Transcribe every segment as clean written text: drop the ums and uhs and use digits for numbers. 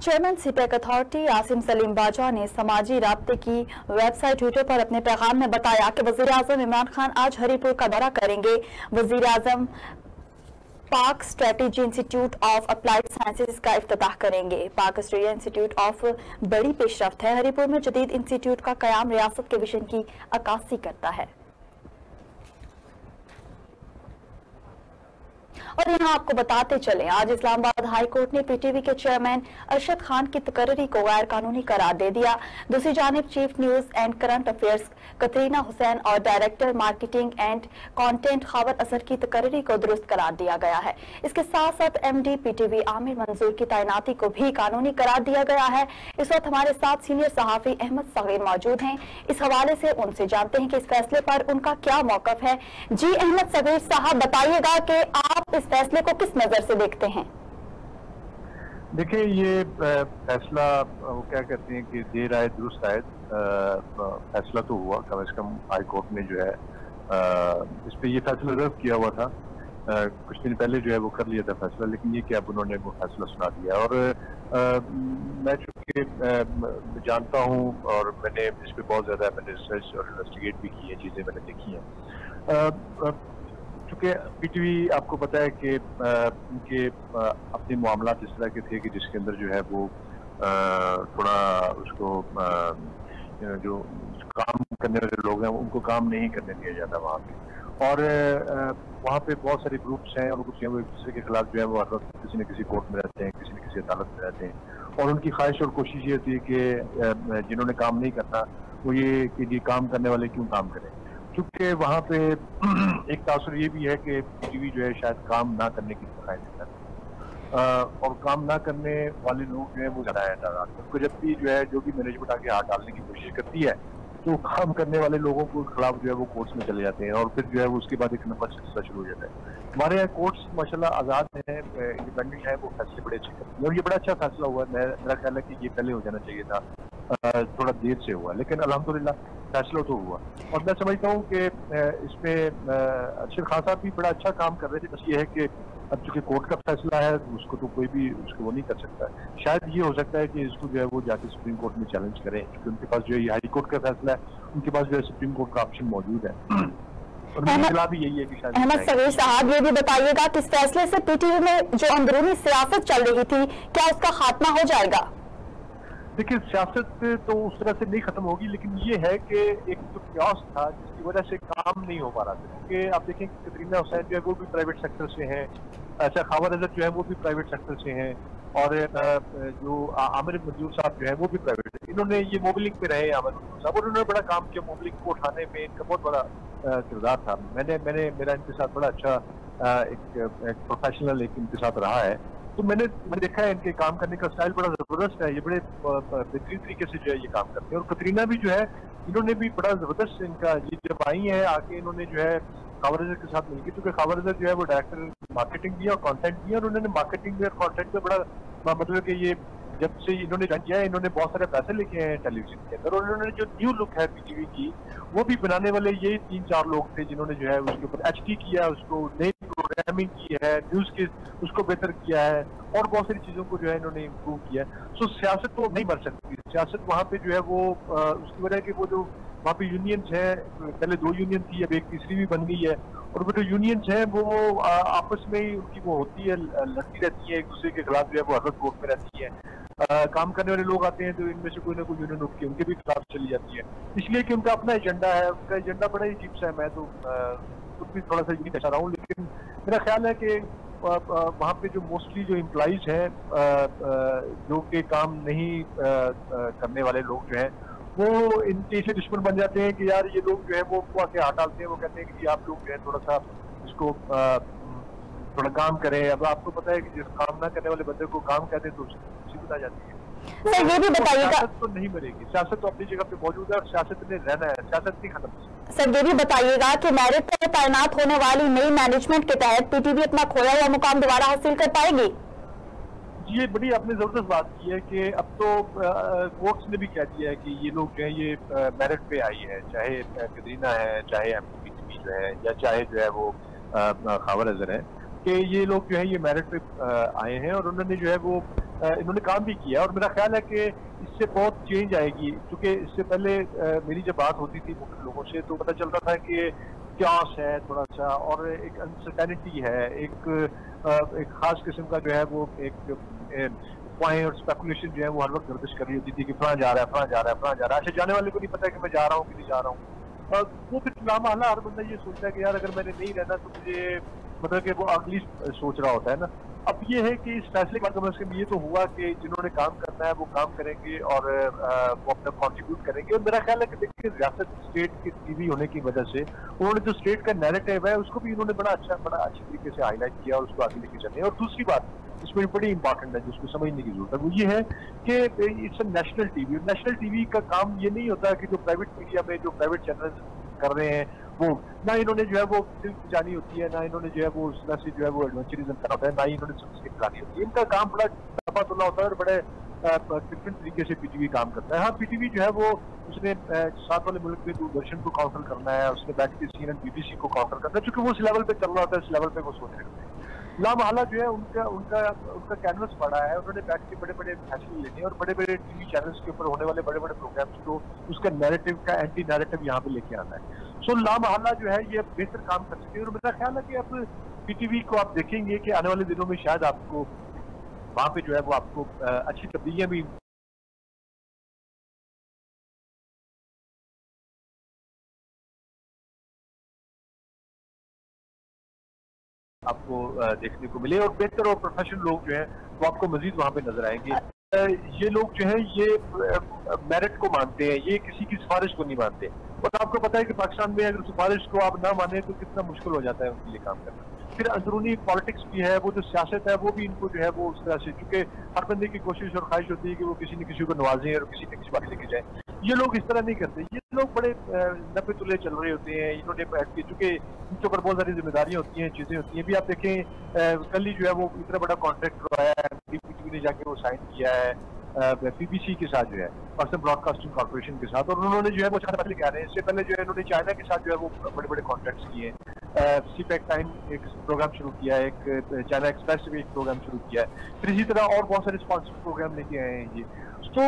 Chairman CPEC authority Asim Salim बाजा ने समाजी राब्ते की वेबसाइट ट्विटर पर अपने पैगाम में बताया कि वज़ीर-ए-आज़म इमरान खान आज हरीपुर का दौरा करेंगे। वज़ीर-ए-आज़म पाक strategy institute of applied sciences का इफ्तिताह करेंगे। पाक ऑस्ट्रेलिया इंस्टीट्यूट ऑफ बड़ी पेशरफ्त है। हरीपुर में जदीद इंस्टीट्यूट का कयाम रियासत के विजन की अक्कासी करता है। और यहाँ आपको बताते चलें, आज इस्लामाबाद हाई कोर्ट ने पीटीवी के चेयरमैन अरशद खान की तकर्री को गैर कानूनी करार दे दिया। दूसरी जानिब chief news and current affairs Katrina Hussain और director marketing and content Khawar Asar की तकर्री को दुरुस्त करार दिया गया है। इसके साथ साथ एमडी पीटीवी आमिर मंजूर की तैनाती को भी कानूनी करार दिया गया है। इस वक्त हमारे साथ सीनियर सहाफी अहमद सगीर मौजूद हैं। इस हवाले से उनसे जानते हैं कि इस फैसले पर उनका क्या मौकफ है। जी अहमद सगीर साहब, बताइएगा कि आप इस फैसले को किस नजर से देखते हैं? देखिए, ये फैसला वो क्या कहते हैं कि देर आए दुरुस्त आए, फैसला तो हुआ। कम से कम हाई कोर्ट ने जो है इस पे ये फैसला रिजर्व किया हुआ था। कुछ दिन पहले जो है वो कर लिया था फैसला, लेकिन ये क्या अब उन्होंने वो फैसला सुना दिया। और मैं चूंकि जानता हूँ और मैंने इस पे बहुत ज्यादा मैंने रिसर्च और इन्वेस्टिगेट भी की है, चीजें मैंने देखी हैं। चूंकि पीटीवी आपको पता है कि उनके अपने मामला इस तरह के थे कि जिसके अंदर जो है वो थोड़ा उसको जो काम करने वाले लोग हैं उनको काम नहीं करने दिया जाता वहाँ पे। और वहाँ पे बहुत सारे ग्रुप्स हैं और वो एक दूसरे के खिलाफ जो है वो किसी न किसी कोर्ट में रहते हैं, किसी न किसी अदालत में रहते हैं। और उनकी ख्वाहिश और कोशिश ये होती है कि जिन्होंने काम नहीं करना वो ये कि ये काम करने वाले क्यों काम करें। चूंकि वहाँ पे एक तासुर ये भी है कि पीटीवी जो है शायद काम ना करने की दिखाई देता है, और काम ना करने वाले लोग जो है वो ज्यादा है तादाद। उनको जब भी जो है जो भी मैनेजमेंट आके हाथ डालने की कोशिश करती है तो काम करने वाले लोगों के खिलाफ जो है वो कोर्ट्स में चले जाते हैं और फिर जो है वो उसके बाद एक नंबर सिलसिला शुरू हो जाता है। हमारे यहाँ कोर्ट्स माशाल्लाह आज़ाद हैं, इंडिपेंडेंट है, वो फैसले बड़े अच्छे करते हैं और ये बड़ा अच्छा फैसला हुआ। मेरा ख्याल है कि ये पहले हो जाना चाहिए था, थोड़ा देर से हुआ, लेकिन अल्हम्दुलिल्लाह फैसला तो हुआ। और मैं समझता हूँ कि इसमें अरशद खान साहब भी बड़ा अच्छा काम कर रहे थे। बस ये है कि अब चूंकि कोर्ट का फैसला है उसको तो कोई भी उसको वो नहीं कर सकता। शायद ये हो सकता है कि इसको जो है वो जाके सुप्रीम कोर्ट में चैलेंज करें, क्योंकि उनके पास जो है हाई कोर्ट का फैसला है, उनके पास जो है सुप्रीम कोर्ट का ऑप्शन मौजूद है। और मेरा खिलाफ भी यही है कि शायद अहमद सगीर साहब, ये भी बताइएगा कि इस फैसले से पीटीवी में जो अंदरूनी सियासत चल रही थी, क्या उसका खात्मा हो जाएगा? देखिए, सियासत तो उस तरह से नहीं खत्म होगी, लेकिन ये है कि एक जो क्यास था जिसकी वजह से काम नहीं हो पा रहा था। क्योंकि आप देखें कि कतरीना हुसैन जो है वो भी प्राइवेट सेक्टर से हैं, अच्छा खावर अजहर जो है वो भी प्राइवेट सेक्टर से हैं, और जो आमिर मंजूर साहब जो है वो भी प्राइवेट है। इन्होंने ये मोबलिंग पे रहे आमिर मंजूर साहब, और उन्होंने बड़ा काम किया मोबलिंग को उठाने में, इनका बहुत बड़ा किरदार था। मेरा इनके साथ बड़ा अच्छा एक प्रोफेशनल एक इनके साथ रहा है। तो मैंने देखा है इनके काम करने का स्टाइल बड़ा जबरदस्त है। ये बड़े बेहतरीन तरीके से जो है ये काम करते हैं। और कतरीना भी जो है इन्होंने भी बड़ा जबरदस्त इनका ये जब आई है आके इन्होंने जो है खावर अजहर के साथ मिलकर, क्योंकि खावर अजहर जो है वो डायरेक्टर मार्केटिंग भी है और कंटेंट भी है, और उन्होंने मार्केटिंग में और कंटेंट में बड़ा मतलब कि ये जब से इन्होंने ज्वाइन किया है इन्होंने बहुत सारे पैसे लेके हैं टेलीविजन के अंदर। और इन्होंने जो न्यू लुक है पीटीवी की वो भी बनाने वाले ये 3-4 लोग थे जिन्होंने जो है उसके ऊपर एचडी किया, उसको नई प्रोग्रामिंग की है, न्यूज के उसको बेहतर किया है, और बहुत सारी चीजों को जो है इन्होंने इम्प्रूव किया है। सो सियासत तो नहीं मर सकती। सियासत वहाँ पे जो है वो उसकी वजह की वो जो वहाँ पे यूनियंस है, पहले 2 यूनियन थी, अब एक तीसरी भी बन गई है, और वो जो यूनियंस है वो आपस में ही उनकी वो होती है, लड़ती रहती है एक दूसरे के खिलाफ, जो है वो हर कोर्ट में रहती है। काम करने वाले लोग आते हैं तो इनमें से कोई ना कोई यूनियन उठ के उनके भी खिलाफ चली जाती है, इसलिए कि उनका अपना एजेंडा है। उनका एजेंडा बड़ा ही अजीब सा है। मैं तो खुद भी थोड़ा सा यूनिक रहा हूँ, लेकिन मेरा ख्याल है कि वहाँ पे जो मोस्टली जो एम्प्लॉइज हैं जो कि काम नहीं करने वाले लोग जो हैं वो इनके से दुश्मन बन जाते हैं कि यार ये लोग जो है वो आके हाथ डालते हैं, वो कहते हैं कि आप लोग जो है थोड़ा सा इसको थोड़ा काम करें। अब आपको पता है कि जिस काम ना करने वाले बंदे को काम कहते हैं तो उसी बता जाती है। तो ये भी बताइएगा, सियासत तो नहीं मरेगी, सियासत तो अपनी जगह पे मौजूद है और सियासत में रहना है, सियासत नहीं खत्म। सर ये भी बताइएगा कि मेरिट पर तैनात होने वाली नई मैनेजमेंट के तहत पीटीवी अपना खोया हुआ मुकाम दोबारा हासिल कर पाएगी? ये बड़ी आपने जबरदस्त बात की है कि अब तो कोर्ट्स ने भी कह दिया है कि ये लोग जो है ये मेरिट पे आई है, चाहे कतरीना है, चाहे एमपीटीवी जो है, या चाहे जो है वो खावर अजहर है, कि ये लोग जो है ये मेरिट पे आए हैं और उन्होंने जो है वो इन्होंने काम भी किया और मेरा ख्याल है कि इससे बहुत चेंज आएगी, क्योंकि इससे पहले मेरी जब बात होती थी मुख्य लोगों से तो पता चलता था कि क्यास है थोड़ा सा और एक अनसर्टेनिटी है, एक खास किस्म का जो है वो एक अफवाहें और स्पेकुलेशन जो है वो हर वक्त गर्दिश कर रही होती थी कि फलां जा रहा है, फलां जा रहा है, फलां जा रहा है। अच्छा, जाने वाले को नहीं पता कि मैं जा रहा हूँ कि नहीं जा रहा हूँ। वो फिर लामहला हर बंदा ये सोचता है कि यार अगर मैंने नहीं रहना तो मुझे मतलब कि वो अगली सोच रहा होता है ना। अब ये है कि इस फैसले के बाद कम से कम ये तो हुआ कि जिन्होंने काम करना है वो काम करेंगे और वो अपना कॉन्ट्रीब्यूट करेंगे। और मेरा ख्याल है कि देखिए रियासत स्टेट की टीवी होने की वजह से उन्होंने जो स्टेट का नैरेटिव है उसको भी उन्होंने बड़ा अच्छी तरीके से हाईलाइट किया और उसको आगे लेके चले। और दूसरी बात इसमें बड़ी इंपॉर्टेंट है जिसको समझने की जरूरत है, वो ये है कि it's a national TV. National TV का काम ये नहीं होता कि जो प्राइवेट मीडिया में जो प्राइवेट चैनल कर रहे हैं वो ना इन्होंने जो है वो फिल्म जानी होती है, ना इन्होंने जो है वो उस तरह से जो है वो एडवेंचरिज्म करना होता है, ना ही इन्होंने सबसे करानी होती है। इनका काम बड़ा तबादला होता है और बड़े डिफरेंट तरीके से पीटीवी काम करता है। हाँ, पीटीवी जो है वो उसने साथ वाले मुल्क में दूरदर्शन को काउंटर करना है, उसने बैठ के CNN BBC को काउंटर करना है, क्योंकि वो इस लेवल पे चल रहा होता है, इस लेवल पे वो सोच रहे होते हैं। लामहला जो है उनका कैनवस बड़ा है, उन्होंने बैठ के बड़े बड़े फैसले लेने और बड़े बड़े टीवी चैनल्स के ऊपर होने वाले बड़े बड़े प्रोग्राम्स को उसका नैरेटिव का एंटी नैरेटिव यहाँ पे लेके आना है। सो लामहला जो है ये बेहतर काम कर सकते हैं। और मेरा ख्याल है कि अब पीटीवी को आप देखेंगे कि आने वाले दिनों में शायद आपको वहाँ पे जो है वो आपको अच्छी तब्दीलियां भी आपको देखने को मिले और बेहतर और प्रोफेशनल लोग जो हैं वो आपको मजीद वहाँ पे नजर आएंगे। ये लोग जो हैं ये मेरिट को मानते हैं, ये किसी की सिफारिश को नहीं मानते। और आपको पता है कि पाकिस्तान में अगर सिफारिश को आप ना माने तो कितना मुश्किल हो जाता है उनके लिए काम करना। फिर अंदरूनी पॉलिटिक्स भी है, वो जो सियासत है वो भी इनको जो है वो उस तरह से, क्योंकि हर बंदे की कोशिश और ख्वाहिश होती है कि वो किसी न किसी को नवाजें और किसी न किसी बात लेके जाए। ये लोग इस तरह नहीं करते, ये लोग बड़े नब्बे तुले चल रहे होते हैं। इन्होंने चूंकि इनके ऊपर बहुत सारी जिम्मेदारियां होती हैं, चीजें होती हैं। भी आप देखें कल ही जो है वो इतना बड़ा कॉन्ट्रैक्ट आया है, पीटीवी ने जाके वो साइन किया है BBC के साथ जो है, पाकिस्तान ब्रॉडकास्टिंग कॉर्पोरेशन के साथ। और उन्होंने जो है वो चार पहले कह रहे हैं, इससे पहले जो है इन्होंने चाइना के साथ जो है वो बड़े बड़े कॉन्ट्रैक्ट्स किए हैं। CPEC टाइम एक प्रोग्राम शुरू किया है, एक चाइना एक्सप्रेस से भी एक प्रोग्राम शुरू किया है, फिर इसी तरह और बहुत सारे स्पॉन्सर प्रोग्राम लेके आए हैं ये। तो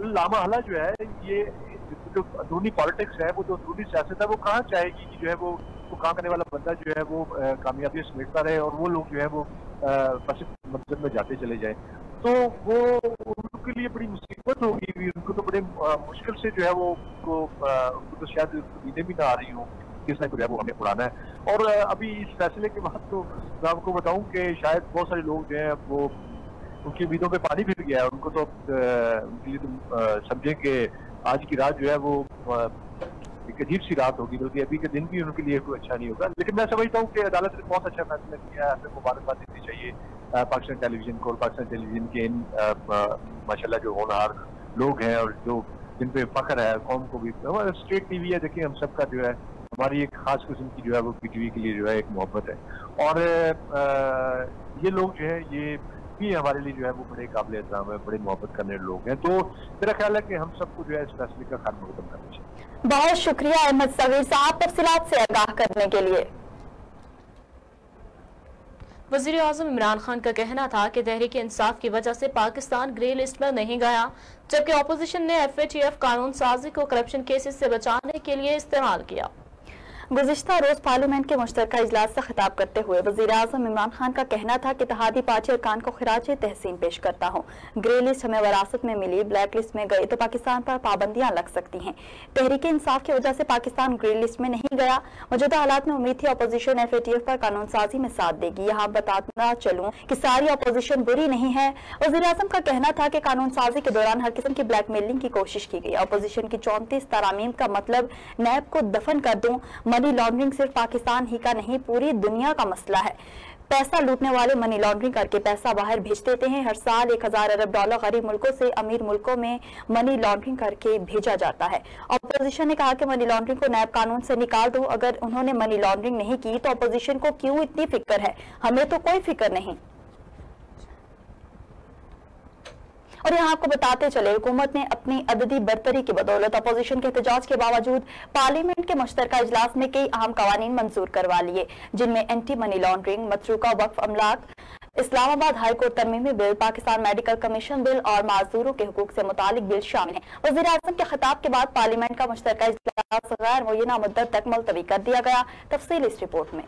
लामहला जो है ये जो अंदरूनी पॉलिटिक्स है, वो जो अंदरूनी सियासत है, वो कहाँ चाहेगी कि जो है वो काम करने वाला बंदा जो है वो कामयाबी समेटता रहे और वो लोग जो है वो बस मंजिल में जाते चले जाए। तो वो उनके लिए बड़ी मुसीबत होगी, उनको तो बड़े मुश्किल से जो है वो उनको तो शायद उम्मीदें भी ना आ रही हूँ किस तरह को जो है वो हमें उड़ाना है। और अभी इस फैसले के बाद तो मैं आपको बताऊं कि शायद बहुत सारे लोग जो हैं वो उनकी उम्मीदों पे पानी फिर गया है। उनको तो उनके लिए तो समझें कि आज की रात जो है वो एक अजीब सी रात होगी, बल्कि अभी के दिन भी उनके लिए कोई अच्छा नहीं होगा। लेकिन मैं समझता हूँ कि अदालत ने बहुत अच्छा फैसला किया है, हमें मुबारकबाद देनी चाहिए पाकिस्तान टेलीविजन को और पाकिस्तान टेलीविजन के इन माशाल्लाह जो होनहार लोग हैं और जो जिन पे फख्र है कौम को भी। हमारा स्टेट टीवी है, देखिए हम सबका जो है हमारी एक खास किस्म की जो है वो पीटीवी के लिए जो है एक मोहब्बत है। और ये लोग जो है ये भी हमारे लिए जो है वो बड़े काबिल एहतराम है, बड़े मोहब्बत करने वाले लोग हैं। तो मेरा ख्याल है कि हम सबको जो है इस फैसले का खैर मकदम करना चाहिए। बहुत शुक्रिया अहमद सगीर साहब तफसीलात से आगाह करने के लिए। वज़ीर आज़म इमरान खान का कहना था कि तहरीक इंसाफ की वजह से पाकिस्तान ग्रे लिस्ट में नहीं गया, जबकि अपोजिशन ने FATF कानून साजी को करप्शन केसेस से बचाने के लिए इस्तेमाल किया। गुज़िश्ता रोज पार्लियामेंट के मुश्तरका इजलास से खिताब करते हुए वज़ीर आज़म इमरान खान का कहना था कि इत्तेहादी पार्टी अरकान को खिराज तहसीन पेश करता हूँ। ग्रे लिस्ट हमें वरासत में मिली, ब्लैक लिस्ट में गई तो पाकिस्तान पर पाबंदियां लग सकती हैं। तहरीक इंसाफ की वजह से पाकिस्तान ग्रे लिस्ट में नहीं गया। मौजूदा हालात में उम्मीद थी अपोजिशन FATF पर कानून साजी में साथ देगी। यहाँ बताना चलूँ कि सारी अपोजिशन बुरी नहीं है। वज़ीर आज़म का कहना था कि कानून साजी के दौरान हर किस्म की ब्लैकमेलिंग की कोशिश की गई। अपोजिशन की 34 तरामीम का मतलब नैब को दफन कर दूं। मनी लॉन्ड्रिंग सिर्फ पाकिस्तान ही का नहीं पूरी दुनिया का मसला है। पैसा लूटने वाले मनी लॉन्ड्रिंग करके पैसा बाहर भेज देते हैं। हर साल 1000 अरब डॉलर गरीब मुल्कों से अमीर मुल्कों में मनी लॉन्ड्रिंग करके भेजा जाता है। अपोजिशन ने कहा कि मनी लॉन्ड्रिंग को नैब कानून से निकाल दो। अगर उन्होंने मनी लॉन्ड्रिंग नहीं की तो अपोजिशन को क्यों इतनी फिक्र है? हमें तो कोई फिक्र नहीं। और यहाँ आपको बताते चले हुकूमत ने अपनी अददी बरतरी की बदौलत अपोजिशन के एहतजाज के बावजूद पार्लियामेंट के मुश्तरका इजलास में कई अहम कवानीन मंजूर करवा लिए, जिनमें एंटी मनी लॉन्ड्रिंग, मतरूका वक्फ अमलाक, इस्लामाबाद हाईकोर्ट तरमीमी bill, Pakistan medical commission bill और माजदूरों के हुकूक से मुतालिक बिल शामिल है। वज़ीर आज़म के खिताब के बाद पार्लियामेंट का मुश्तरका इजलास गैर मुय्यना मुद्दत तक मुलतवी कर दिया गया। तफसील इस रिपोर्ट में।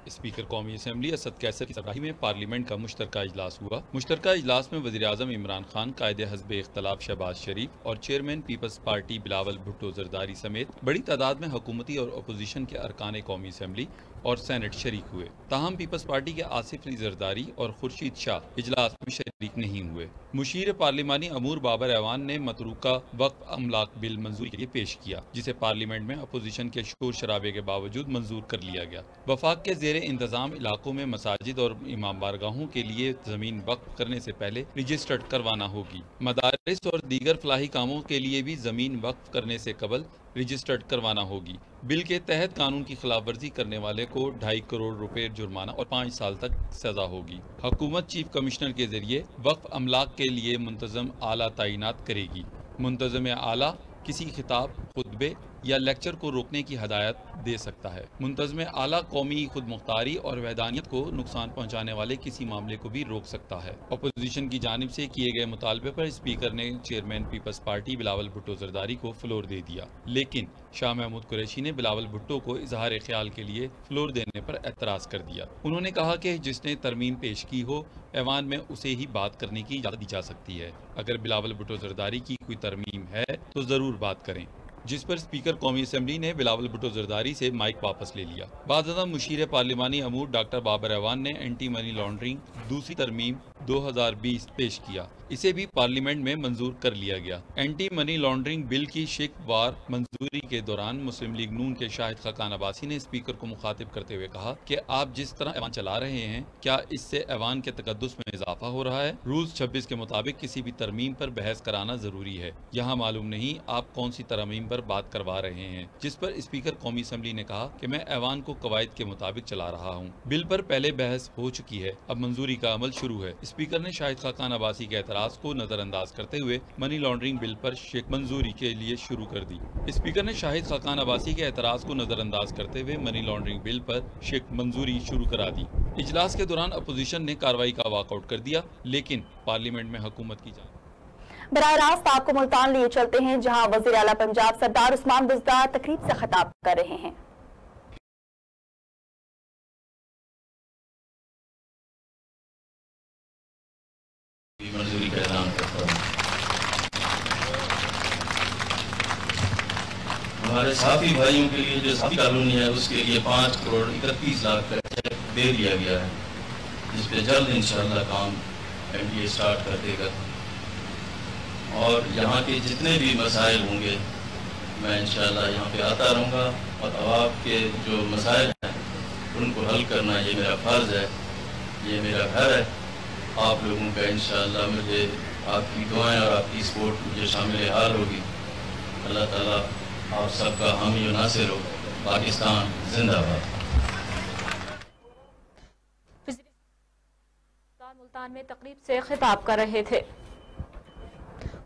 स्पीकर कौमी असम्बली असद कैसर की सरबराही में पार्लियामेंट का मुश्तरका इजलास हुआ। मुश्तरका इजलास में वज़ीर आज़म इमरान खान, कायदे हज़्ब इख्तलाफ शहबाज शरीफ और चेयरमैन पीपल्स पार्टी बिलावल भुट्टो जरदारी समेत बड़ी तादाद में हुकूमती और अपोजिशन के अरकान कौमी असम्बली और सेनेट शरीक हुए। ताहम पीपल्स पार्टी के आसिफ अली जरदारी और खुर्शीद शाह इजलास में शरीक नहीं हुए। मुशीर पार्लिमानी अमूर बाबर ऐवान ने मतरूका वक्फ अमलाक बिल मंजूरी के लिए पेश किया, जिसे पार्लियामेंट में अपोजिशन के शोर शराबे के बावजूद मंजूर कर लिया गया। वफाक के ज़ेरे इंतजाम इलाकों में मसाजिद और इमाम बारगाहों के लिए जमीन वक्फ करने से पहले रजिस्टर्ड करवाना होगी। मदारिस और दीगर फलाही कामों के लिए भी जमीन वक्फ करने से कबल रजिस्टर्ड करवाना होगी। बिल के तहत कानून की खिलाफ वर्जी करने वाले को 2.5 करोड़ रुपए जुर्माना और 5 साल तक सजा होगी। हुकूमत चीफ कमिश्नर के जरिए वक्फ अमलाक के लिए मुंतजम आला तैनात करेगी। मुंतजम आला किसी खिताब, खुतबे या लेक्चर को रोकने की हदायत दे सकता है। मुंतजम आला कौमी खुद मुख्तारी और वहदानियत को नुकसान पहुँचाने वाले किसी मामले को भी रोक सकता है। अपोजिशन की जानिब से किए गए मुतालबे पर स्पीकर ने चेयरमैन पीपल्स पार्टी बिलावल भुट्टो जरदारी को फ्लोर दे दिया, लेकिन शाह महमूद कुरैशी ने बिलावल भुट्टो को इजहार ख्याल के लिए फ्लोर देने पर एतराज़ कर दिया। उन्होंने कहा कि जिसने तरमीम पेश की हो, ऐवान में उसे ही बात करने की इजाज़त दी जा सकती है। अगर बिलावल भुट्टो जरदारी की कोई तरमीम है तो ज़रूर बात करें, जिस पर स्पीकर कौमी असम्बली ने बिलावल भुट्टो जरदारी से माइक वापस ले लिया। बाज़ मुशीर पार्लिमानी अमूर डॉक्टर बाबर ऐवान ने एंटी मनी लॉन्ड्रिंग दूसरी तरमीम 2020 पेश किया। इसे भी पार्लियामेंट में मंजूर कर लिया गया। एंटी मनी लॉन्ड्रिंग बिल की शिकवार मंजूरी के दौरान मुस्लिम लीग नून के शाहिद खाकान अब्बासी ने स्पीकर को मुखातिब करते हुए कहा कि आप जिस तरह ऐवान चला रहे हैं, क्या इससे ऐवान के तकद्दुस में इजाफा हो रहा है? रूल्स 26 के मुताबिक किसी भी तरमीम पर बहस कराना जरूरी है। यहाँ मालूम नहीं आप कौन सी तरमीम पर बात करवा रहे हैं। जिस पर स्पीकर कौमी असम्बली ने कहा कि मैं ऐवान को कवायद के मुताबिक चला रहा हूँ। बिल पर पहले बहस हो चुकी है, अब मंजूरी का अमल शुरू है। स्पीकर ने शाहिद खाकान अब्बासी के एतराज को नजरअंदाज करते हुए मनी लॉन्ड्रिंग बिल पर शेख मंजूरी के लिए शुरू कर दी। स्पीकर ने शाहिद खाकान अब्बासी के एतराज को नजरअंदाज करते हुए मनी लॉन्ड्रिंग बिल पर शेख मंजूरी शुरू करा दी। इजलास के दौरान अपोजिशन ने कार्रवाई का वॉकआउट कर दिया, लेकिन पार्लियामेंट में हुकूमत की बराह रास्त आपको मुल्तान लिए चलते हैं, जहां वज़ीर आला पंजाब सरदार उस्मान बुज़दार तकरीब से खिताब कर रहे हैं। मंजूरी का ऐलान करता हूं। हमारे साथी भाइयों के लिए जो साथी कॉलोनी है, उसके लिए 5 करोड़ 31 लाख का चेक दे दिया गया है, जिस पे जल्द इंशाअल्लाह काम एमडीए स्टार्ट कर देगा। और यहाँ के जितने भी मसाइल होंगे, मैं इंशाअल्लाह यहाँ पे आता रहूँगा और आवाम के जो मसाइल हैं उनको हल करना ये मेरा फ़र्ज़ है, ये मेरा घर है। आप लोगों का इंशाअल्लाह मुझे आपकी दुआएं और आपकी सपोर्ट मुझे शामिल हाल होगी। अल्लाह ताला आप सबका हामी और नासिर हो। पाकिस्तान जिंदाबाद। मुल्तान में तकरीब से खिताब कर रहे थे।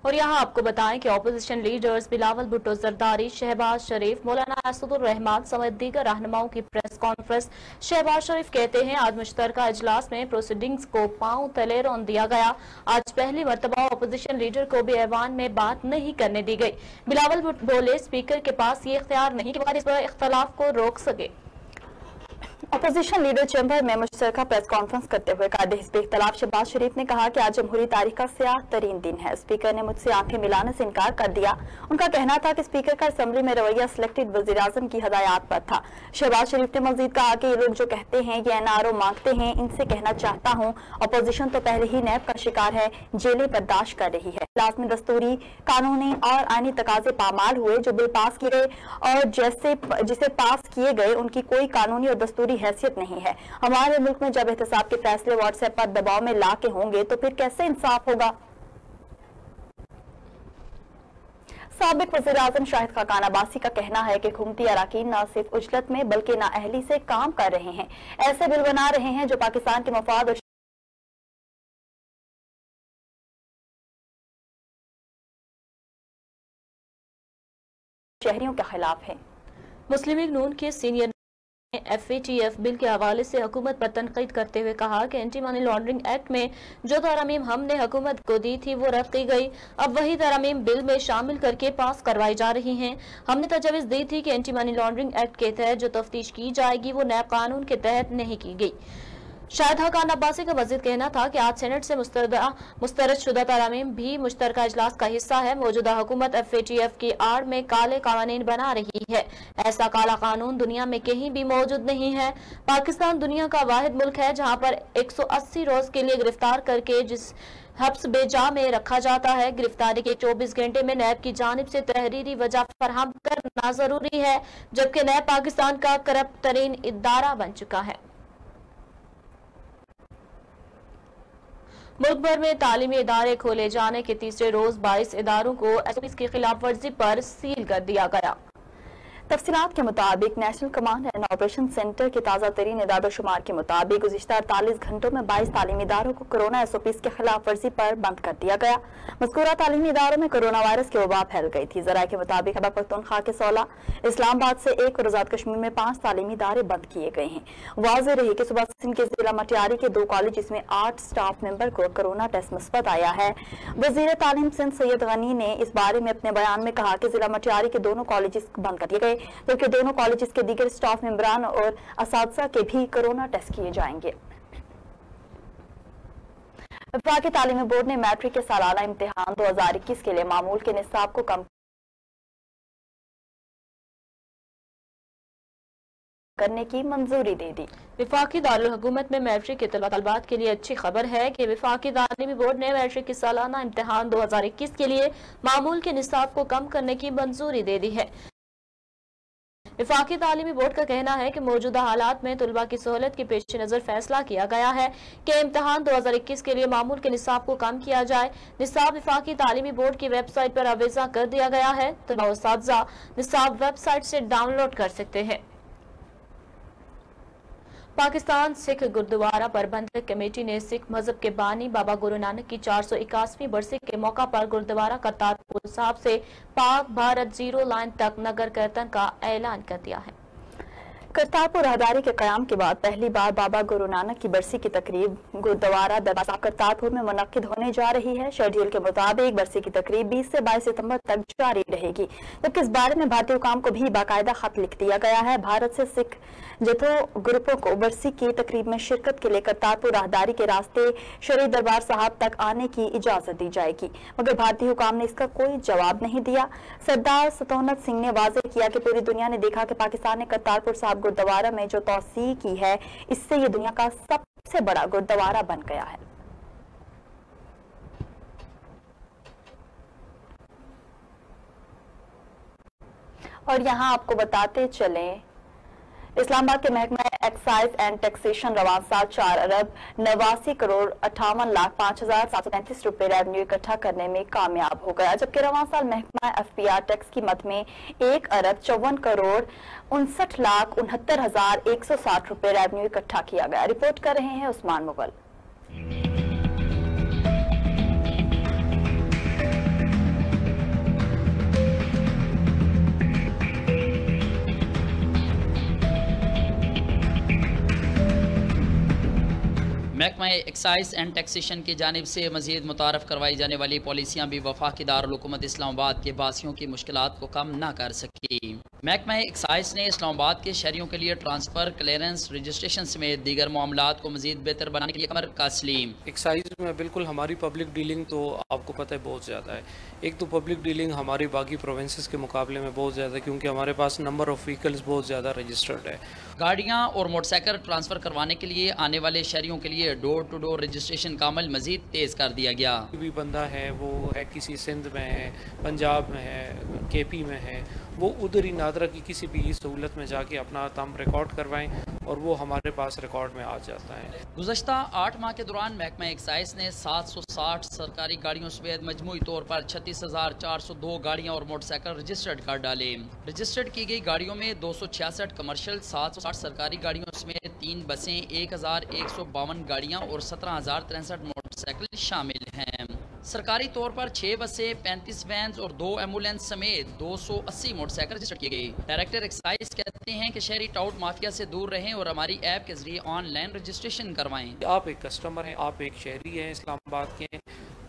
और यहाँ आपको बताएं कि ऑपोजिशन लीडर्स बिलावल भुट्टो जरदारी, शहबाज शरीफ, मौलाना असदुर रहमान समेत दीगर रहनुमाओं की प्रेस कॉन्फ्रेंस। शहबाज शरीफ कहते हैं, आज मुश्तरका इजलास में प्रोसीडिंग्स को पांव तले रौंद दिया गया। आज पहली मरतबा ऑपोजिशन लीडर को भी ऐवान में बात नहीं करने दी गई। बिलावल भुट्टो बोले, स्पीकर के पास ये इख्तियार नहीं कि वह इस इख्तलाफ को रोक सके। अपोजिशन लीडर चैम्बर में मुश्तरका प्रेस कॉन्फ्रेंस करते हुए कायदे हिज़्ब इख्तिलाफ शहबाज शरीफ ने कहा कि आज जमहूरी तारीख का स्याह तरीन दिन है। स्पीकर ने मुझसे आंखें मिलाने से इनकार कर दिया। उनका कहना था कि स्पीकर का असम्बली में रवैया सिलेक्टेड वज़ीर आज़म की हदायत पर था। शहबाज शरीफ ने मजीद कहा कि ये लोग जो कहते हैं ये एनआरओ मांगते हैं, इनसे कहना चाहता हूँ अपोजिशन तो पहले ही नैब का शिकार है, जेलें बर्दाश्त कर रही है। इजलास में दस्तूरी, कानूनी और आईनी तकाजे पामाल हुए। जो बिल पास किए गए और जिसे पास किए गए उनकी कोई कानूनी और दस्तूरी हैसियत नहीं है। हमारे मुल्क में जब एहतसाब के फैसले व्हाट्सएप पर दबाव में ला के होंगे तो फिर कैसे इंसाफ होगा। साबिक वज़ीर आज़म शाहिद खाकान अब्बासी का कहना है कि हुकूमती अराकीन न सिर्फ उजलत में बल्कि नाअहली से काम कर रहे हैं, ऐसे बिल बना रहे हैं जो पाकिस्तान के मफाद और शहरियों के खिलाफ है। मुस्लिम लीग नून के सीनियर FATF बिल के हवाले से हुकूमत पर तनकीद करते हुए कहा कि एंटी मनी लॉन्ड्रिंग एक्ट में जो तरमीम हमने हुकूमत को दी थी वो रद्द की गई। अब वही तरमीम बिल में शामिल करके पास करवाई जा रही हैं। हमने तजवीज़ दी थी कि एंटी मनी लॉन्ड्रिंग एक्ट के तहत जो तफ्तीश की जाएगी वो नए कानून के तहत नहीं की गई। शाहिद खान अब्बासी का मजीद कहना था कि आज सेनेट से मुस्तरद शुदा तरमीम भी मुश्तरका इजलास का हिस्सा है। मौजूदा हुकूमत FATF की आड़ में काले कानून बना रही है। ऐसा काला कानून दुनिया में कहीं भी मौजूद नहीं है। पाकिस्तान दुनिया का वाहिद मुल्क है जहाँ पर 180 रोज के लिए गिरफ्तार करके जिस हब्स बेजा में रखा जाता है, गिरफ्तारी के 24 घंटे में नैब की जानिब से तहरीरी वजह फराहम करना जरूरी है, जबकि नैब पाकिस्तान का करप्ट तरीन इदारा बन चुका है। मुल्क भर में तालीमी इदारे खोले जाने के तीसरे रोज 22 इदारों को SOPs की खिलाफ वर्जी पर सील कर दिया गया। तफसीलात के मुताबिक national command and operation centre के ताज़ा तरीन इदारों-शुमार के मुताबिक गुज़िश्ता 48 घंटों में 22 तालीमी इदारों को कोरोना SOPs के खिलाफ वर्जी पर बंद कर दिया गया। मज़कूरा तालीमी इदारों में कोरोना वायरस की वबा फैल गई थी। ज़राए के मुताबिक खैबर पख्तूनख्वा के 16, इस्लामाबाद से 1 और आज़ाद कश्मीर में 5 तालीमी इदारे बंद किए गए हैं। वाज़ेह रही कि सुबह सिंध के जिला मटियारी के 2 कॉलेज जिसमें 8 स्टाफ मेंबर को कोरोना टेस्ट मुस्बत आया है। वज़ीर तालीम सिंध सैयद गनी ने इस बारे में अपने बयान में कहा कि जिला मटियारी के दोनों कॉलेज बंद कर दिए गए, जबकि दोनों कॉलेज के दीगर स्टाफ मेंबरान और असातिज़ा के भी कोरोना टेस्ट किए जाएंगे। वफाकी तालीमी बोर्ड ने मैट्रिक के सालाना इम्तिहान 2021 के लिए मामूल के निसाब को कम करने की मंजूरी दे दी। वफाकी दारुल हुकूमत में मैट्रिक के तलबात के लिए अच्छी खबर है कि वफाकी तालीमी बोर्ड ने मैट्रिक के सालाना इम्तिहान 2021 के लिए मामूल के निसाब को कम करने की मंजूरी दे दी है। वफाकी तालीमी बोर्ड का कहना है कि मौजूदा हालात में तलबा की सहूलत के पेश नज़र फैसला किया गया है कि इम्तिहान 2021 के लिए मामूल के निसाब को कम किया जाए। निसाब वफाकी तालीमी बोर्ड की वेबसाइट पर आवेजा कर दिया गया है। तलबा व असातिज़ा निसाब वेबसाइट से डाउनलोड कर सकते हैं। पाकिस्तान सिख गुरुद्वारा प्रबंधक कमेटी ने सिख मजहब के बानी बाबा गुरु नानक की 481वीं बरसी के मौका पर गुरुद्वारा करतारपुर साहिब से पाक भारत जीरो लाइन तक नगर कीर्तन का ऐलान कर दिया है। करतारपुर राहदारी के कयाम के बाद पहली बार बाबा गुरु नानक की बरसी की तकरीब गुरुद्वारा दरबार साहिब करतारपुर में मुनक्किद होने जा रही है। शेड्यूल के मुताबिक बरसी की तकरीब 20 से 22 सितंबर तक जारी रहेगी, जबकि इस बारे में भारतीय हुकाम को भी बाकायदा खत लिख दिया गया है। भारत से सिख जथो ग्रुपों को बरसी की तकरीब में शिरकत के लिए करतारपुर राहदारी के रास्ते शरीय दरबार साहब तक आने की इजाजत दी जाएगी, मगर भारतीय हुकाम ने इसका कोई जवाब नहीं दिया। सरदार सतौनत सिंह ने वाज़ेह किया कि पूरी दुनिया ने देखा कि पाकिस्तान ने करतारपुर साहब गुरुद्वारा में जो तोसी की है, इससे ये दुनिया का सबसे बड़ा गुरुद्वारा बन गया है। और यहाँ आपको बताते चलें, इस्लामाबाद के महकमा एक्साइज एंड टैक्सेशन रवान साल 4 अरब 89 करोड़ 58,05,733 रुपए रेवेन्यू इकट्ठा करने में कामयाब हो गया, जबकि रवान साल महकमा FPR टैक्स की मद में 1 अरब 54 करोड़ 59,69,160 रुपए रेवेन्यू इकट्ठा किया गया। रिपोर्ट कर रहे हैं उस्मान मुगल। महकमा एक्साइज एंड टैक्सेशन की जानिब से मज़ीद मुतारफ़ करवाई जाने वाली पॉलिसियाँ भी वफाकी दारुल हुकूमत इस्लामाबाद के बासियों की मुश्किलात को कम न कर सकी। महकमा एक्साइज ने इस्लामाबाद के शहरियों के लिए ट्रांसफ़र, क्लियरेंस, रजिस्ट्रेशन समेत दीगर मामलात को मज़ीद बेहतर बनाने के लिए कमर कसली। एक्साइज में बिल्कुल हमारी पब्लिक डीलिंग तो आपको पता है बहुत ज़्यादा है। एक तो पब्लिक डीलिंग हमारी बाकी प्रोविंसेस के मुकाबले में बहुत ज़्यादा है, क्योंकि हमारे पास नंबर ऑफ़ व्हीकल्स बहुत ज़्यादा रजिस्टर्ड है। गाड़ियाँ और मोटरसाइकिल ट्रांसफ़र करवाने के लिए आने वाले शहरियों के लिए डोर टू डोर रजिस्ट्रेशन का अमल मज़ीद तेज़ कर दिया गया। भी बंदा है वो है किसी सिंध में है, पंजाब में है, KP में है, वो उधर ही नादरा की किसी भी सहूलत में जाके अपना तम रिकॉर्ड करवाएं और वो हमारे पास रिकॉर्ड में आ जाता है। गुज़श्ता 8 माह के दौरान महकमा एक्साइज ने 760 सरकारी गाड़ियों समेत मजमूई तौर पर 36,402 गाड़ियाँ और मोटरसाइकिल रजिस्टर्ड कर डाले। रजिस्टर्ड की गई गाड़ियों में 266 कमर्शियल, 760 सरकारी गाड़ियों समेत 3 बसें, 1,152 गाड़ियाँ और 17,063 मोटरसाइकिल शामिल हैं। सरकारी तौर पर 6 बसें, 35 वैन और 2 एम्बुलेंस समेत 280 मोटरसाइकिल रजिस्टर किए गए। डायरेक्टर एक्साइज कहते हैं कि शहरी टाउट माफिया से दूर रहें और हमारी ऐप के जरिए ऑनलाइन रजिस्ट्रेशन करवाएं। आप एक कस्टमर हैं, आप एक शहरी हैं इस्लामाबाद के,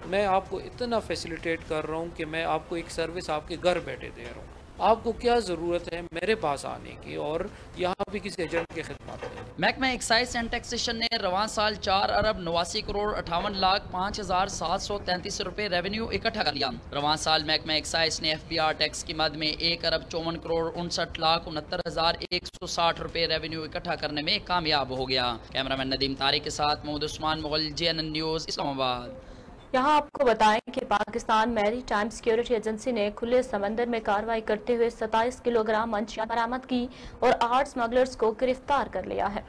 मैं आपको इतना फैसिलिटेट कर रहा हूँ कि मैं आपको एक सर्विस आपके घर बैठे दे रहा हूँ। आपको क्या ज़रूरत है मेरे पास आने की और यहाँ भी किसी एजेंट की खिदमत है। महकमा एक्साइज एंड टैक्सेशन ने रवां साल 4 अरब 89 करोड़ 58 लाख 5,733 रुपए रेवेन्यू इकट्ठा कर लिया। रवां साल महकमा एक्साइज ने FBR टैक्स की मद में 1 अरब 54 करोड़ 59 लाख 69,160 रुपए रेवेन्यू इकट्ठा करने में कामयाब हो गया। कैमरामैन नदीम तारिक के साथ मोहम्मद उस्मान मुगल, JNN न्यूज़, इस्लामाबाद। यहाँ आपको बताएं कि Pakistan maritime security agency ने खुले समंदर में कार्रवाई करते हुए 27 किलोग्राम मंशियात बरामद की और 8 स्मगलर्स को गिरफ्तार कर लिया है।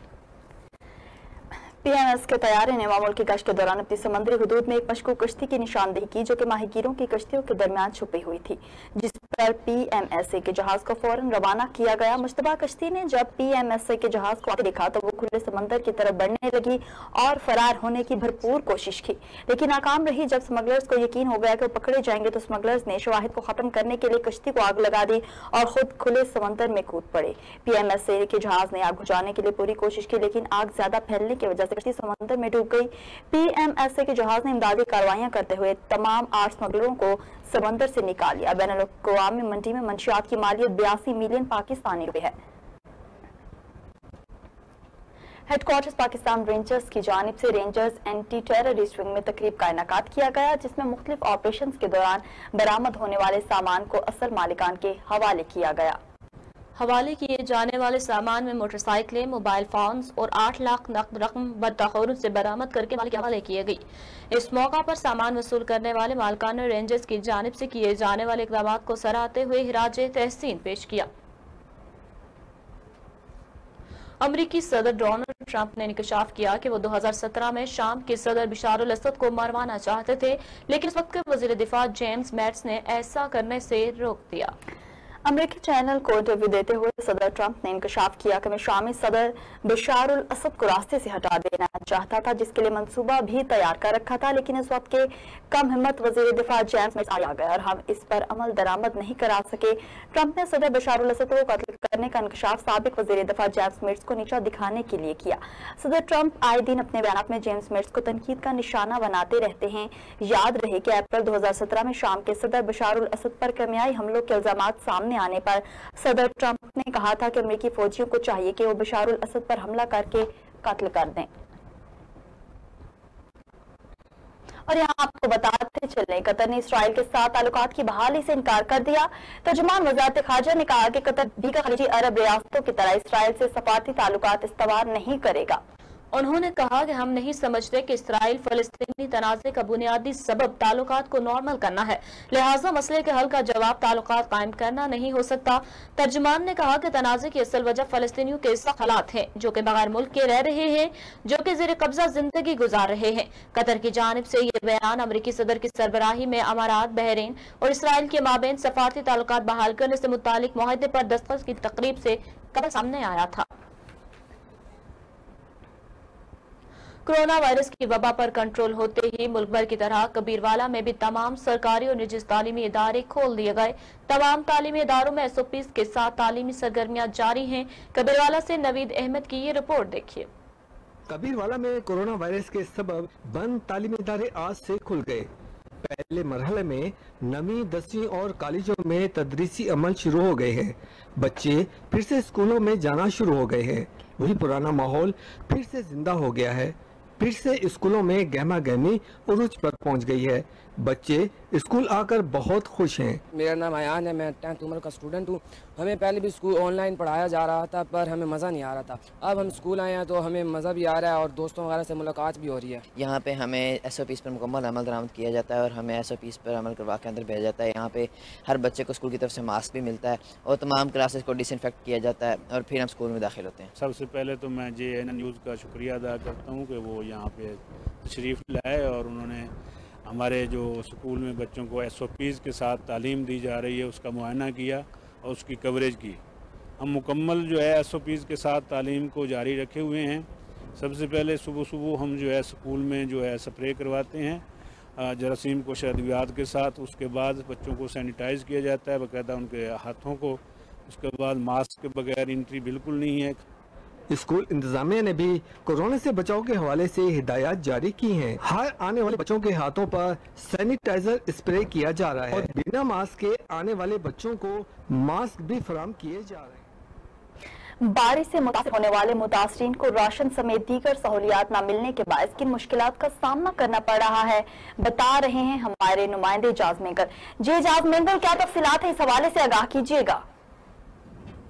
PMS के तैयारी ने मामूल की गश्त के दौरान अपनी समुद्री हदूद में एक मशकूक कश्ती की निशानदेही की जो कि माहीगीरों की कश्तियों के दरमियान छुपी हुई थी, जिस पर PMSA के जहाज को फौरन रवाना किया गया। मुश्तबा कश्ती ने जब PMSA के जहाज को आगे देखा तो वो खुले समंदर की तरफ बढ़ने लगी और फरार होने की भरपूर कोशिश की, लेकिन नाकाम रही। जब स्मगलर्स को यकीन हो गया कि वो पकड़े जाएंगे तो स्मगलर्स ने शवाहिद को खत्म करने के लिए कश्ती को आग लगा दी और खुद खुले समंदर में कूद पड़े। PMSA के जहाज ने आग बुझाने के लिए पूरी कोशिश की, लेकिन आग ज्यादा फैलने की वजह से कश्ती समंदर में डूब गई। PMSA के जहाज ने इमदादी कार्रवाइयां करते हुए तमाम 8 स्मगलरों को समंदर से निकाल लिया। बैनुल-अक़वामी मंडी में मंशियात की मालियत 82 मिलियन पाकिस्तानी रुपए है। हेडक्वार्टर्स पाकिस्तान रेंजर्स की जानिब से रेंजर्स एंटी टेररिस्ट विंग में तकरीब का इनेकाद किया गया, जिसमें मुख्तलिफ ऑपरेशंस के दौरान बरामद होने वाले सामान को असल मालिकान के हवाले किया गया। हवाले किए जाने वाले सामान में मोटरसाइकिलें, मोबाइल फोन्स और 8 लाख नकद रकम बदतखौर से बरामद करके मालिक के हवाले किए गई। इस मौका पर सामान वसूल करने वाले मालिकान ने रेंजर्स की जानिब से किए जाने वाले इक़दाम को सराहते हुए हिराजे तहसीन पेश किया। अमरीकी सदर डोनाल्ड ट्रंप ने इंकशाफ किया कि वो 2017 में शाम के सदर बशार अल असद को मरवाना चाहते थे, लेकिन उस वक्त के वजीर दिफा जेम्स मैट्स ने ऐसा करने से रोक दिया। अमेरिकी चैनल को इंटरव्यू देते हुए सदर ट्रंप ने इंकशाफ किया कि मैं शामी सदर बशार अल असद को रास्ते से हटा देना चाहता था, जिसके लिए मंसूबा भी तैयार कर रखा था, लेकिन इस वक्त के कम हिम्मत वजीर दिफा जेम्स मैट्स आ गया और हम इस पर अमल दरामद नहीं करा सके। ट्रंप ने सदर बशार अल असद को कत्ल करने का इंकशाफ साबिक वजीर दिफा जेम्स मैट्स को नीचा दिखाने के लिए किया। सदर ट्रंप आए दिन अपने बयान में जेम्स मैट्स को तनकीद का निशाना बनाते रहते हैं। याद रहे कि अप्रैल 2017 में शाम के सदर बशार अल असद पर कीमियाई हमलों के इल्जामात सामने आने पर सदर ट्रंप ने कहा था कि अमेरिकी फौजियों को चाहिए कि वो बशार अल असद पर हमला करके कत्ल कर दें। और यहाँ आपको बताते चले, कतर ने इसराइल के साथ ताल्लुकात की बहाली से इनकार कर दिया। तर्जुमान वज़ारत ख़ारजा ने कहा कि कतर दीगर खलीजी अरब रियासतों की तरह इसराइल से सफारती ताल्लुकात इस्तवार नहीं करेगा। उन्होंने कहा कि हम नहीं समझते कि इसराइल फलस्तीनी तनाज़े का बुनियादी सबब ताल्लुकात को नॉर्मल करना है, लिहाजा मसले के हल का जवाब ताल्लुकात कायम करना नहीं हो सकता। तर्जुमान ने कहा कि तनाज़े की असल वजह फलस्तीनियों के सख्त हालात हैं जो कि बगैर मुल्क के रह रहे हैं, जो कि ज़ेर कब्जा जिंदगी गुजार रहे हैं। कतर की जानिब से ये बयान अमरीकी सदर की सरबराही में अमारात, बहरीन और इसराइल के माबेन सफारती ताल्लुकात बहाल करने से मुतालिक मुआहदे पर दस्तखत की तकरीब से कबल सामने आया था। कोरोना वायरस की वबा पर कंट्रोल होते ही मुल्क भर की तरह कबीरवाला में भी तमाम सरकारी और निजी तालीमी इदारे खोल दिए गए। तमाम तालीमी इदारों में SOPs के साथ तालीमी सरगर्मियां जारी हैं। कबीरवाला से नवीद अहमद की ये रिपोर्ट देखिए। कबीरवाला में कोरोना वायरस के सबब बंद तालीमी इदारे आज से खुल गए। पहले मरहले में 9वीं, 10वीं और कॉलेजों में तदरीसी अमल शुरू हो गए हैं। बच्चे फिर से स्कूलों में जाना शुरू हो गए हैं। वही पुराना माहौल फिर से जिंदा हो गया है। फिर से स्कूलों में गहमा गहमी उरूज पर पहुंच गई है। बच्चे स्कूल आकर बहुत खुश हैं। मेरा नाम अयान है, मैं 10th उम्र का स्टूडेंट हूँ। हमें पहले भी स्कूल ऑनलाइन पढ़ाया जा रहा था पर हमें मज़ा नहीं आ रहा था। अब हम स्कूल आए हैं तो हमें मज़ा भी आ रहा है और दोस्तों वगैरह से मुलाकात भी हो रही है। यहाँ पे हमें SOPs पर मुकम्मल अमल दरामद किया जाता है और हमें SOPs पर अमल करवा के अंदर भेजा जाता है। यहाँ पे हर बच्चे को स्कूल की तरफ से मास्क भी मिलता है और तमाम क्लासेस को डिसइंफेक्ट किया जाता है और फिर हम स्कूल में दाखिल होते हैं। सबसे पहले तो मैं JNN न्यूज़ का शुक्रिया अदा करता हूँ कि वो यहाँ पे तशरीफ़ लाए और उन्होंने हमारे जो स्कूल में बच्चों को SOPs के साथ तालीम दी जा रही है उसका मुआयना किया और उसकी कवरेज की। हम मुकम्मल जो है SOPs के साथ तालीम को जारी रखे हुए हैं। सबसे पहले सुबह सुबह हम जो है स्कूल में जो है स्प्रे करवाते हैं जरासीम कोश अद्वियात के साथ। उसके बाद बच्चों को सैनिटाइज़ किया जाता है बाकायदा उनके हाथों को। उसके बाद मास्क के बगैर एंट्री बिल्कुल नहीं है। स्कूल इंतजामिया ने भी कोरोना से बचाव के हवाले से हिदायत जारी की हैं। हर आने वाले बच्चों के हाथों पर सैनिटाइजर स्प्रे किया जा रहा है और बिना मास्क के आने वाले बच्चों को मास्क भी फराहम किए जा रहे हैं। बारिश से मुतासिर होने वाले मुतासरीन को राशन समेत दीगर सहूलियात न मिलने के बायस किन मुश्किलात का सामना करना पड़ रहा है, बता रहे हैं हमारे नुमाइंदे इजाज मेंगल। जी इजाज मेंगल, क्या तफसीलात है, इस हवाले से आगाह कीजिएगा।